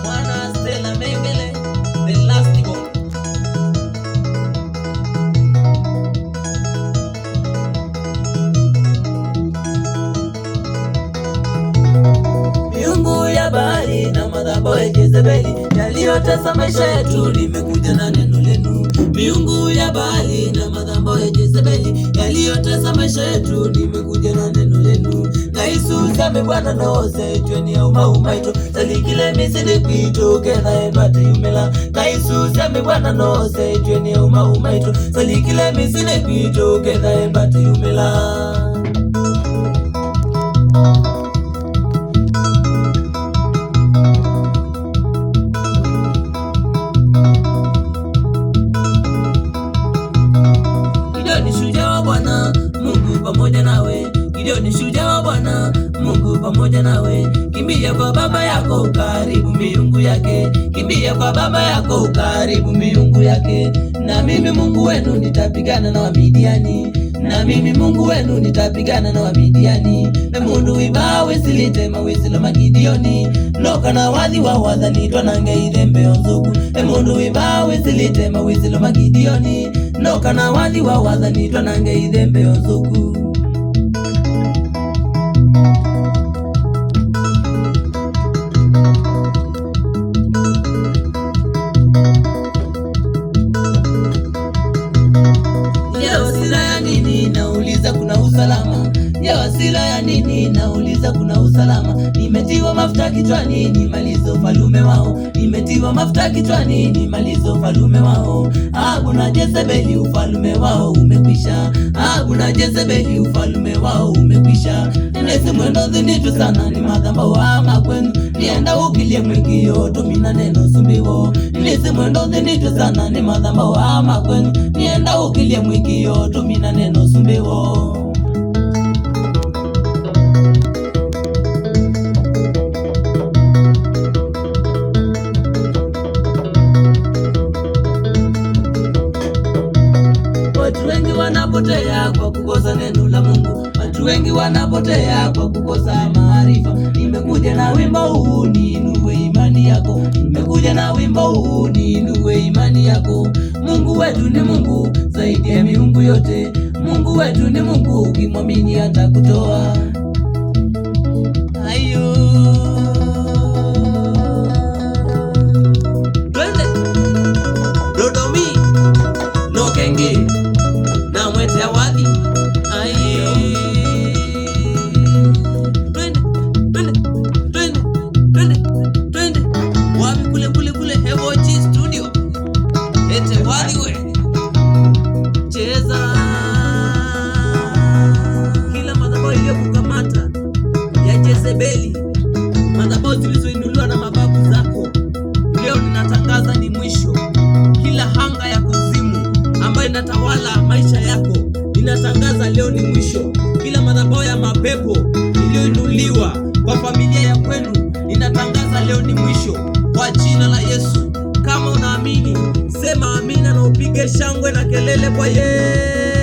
Mwana Stella Mengele, the last born. Miungu ya Baali na madhabahu ya Jezebeli yaliyotesa maisha yetu, limekuja na neno lenu. Miungu ya Baali na madhabahu ya Jezebeli yaliyotesa maisha yetu, limekuja na neno lenu. Na Yesu same Bwana nose chweni ya umaumaito salikile misili kwito kena ebate yumela. Na Yesu same Bwana nose chweni ya umaumaito salikile misili kwito kena ebate yumela. Gideoni shujaa wa Bwana, Mungu pamoja nawe. Gideoni shujaa wa Bwana, Mungu pamoja nawe. Kimbia kwa baba yako ukaribu miungu yake. Kimbia kwa baba yako ukaribu miungu yake. Na mimi Mungu wenu nitapigana na Wamidiani. Na mimi Mungu wenu nitapigana na Wamidiani. Emundu wibawe silitema wisilo Magidioni. Noka na wadhi wa wadhanitwa nange idhembe onzuku. Emundu wibawe silitema wisilo Magidioni. Noka na wadhi wa wadhanitwa nange idhembe onzuku. Nauliza kuna usalama. Ya wasila ya nini? Nauliza kuna usalama. Nimetiwa mafuta kichwani nimalize ufalume wao. Nimetiwa mafuta kichwani nimalize ufalume wao. Ahabu na Jezebeli ufalume wao umekwisha. Ahabu na Jezebeli ufalume wao umekwisha. Nese mwendo dhinitu sana ni madhabahu ama kwenu. Nienda ukilie mwikio tumina neno sumbiwo. Nese mwendo dhinitu sana ni madhabahu ama kwenu. Nienda ukilie mwikio tumina neno sumbiwo. Watu wengi wanapotea kwa kukosa neno la Mungu. Watu wengi wanapotea kwa kukosa maarifa. Nimekuja na wimbo huu niinue imani yako. Nimekuja na wimbo huu niinue imani yako. Mungu wetu ni Mungu zaidi ya miungu yote. Mungu wetu ni Mungu, ukimwamini atakutoa. Ayo twende Dodomi Nokenge na mwete ya wadhi. Ayo twende twende twende twende twende wapi kule kule kule Evoji Studio ete wadhi we cheza. Kila madhabahu iliyokukamata ya Jezebeli, madhabahu zilizoinuliwa na mababu zako, leo ninatangaza ni mwisho. Kila hanga ya kuzimu ambayo inatawala maisha yako, ninatangaza leo ni mwisho. Kila madhabahu ya mapepo iliyoinuliwa kwa familia ya kwenu, ninatangaza leo ni mwisho kwa jina la Yesu. Kama unaamini sema amina na upige shangwe na kelele kwa Yesu.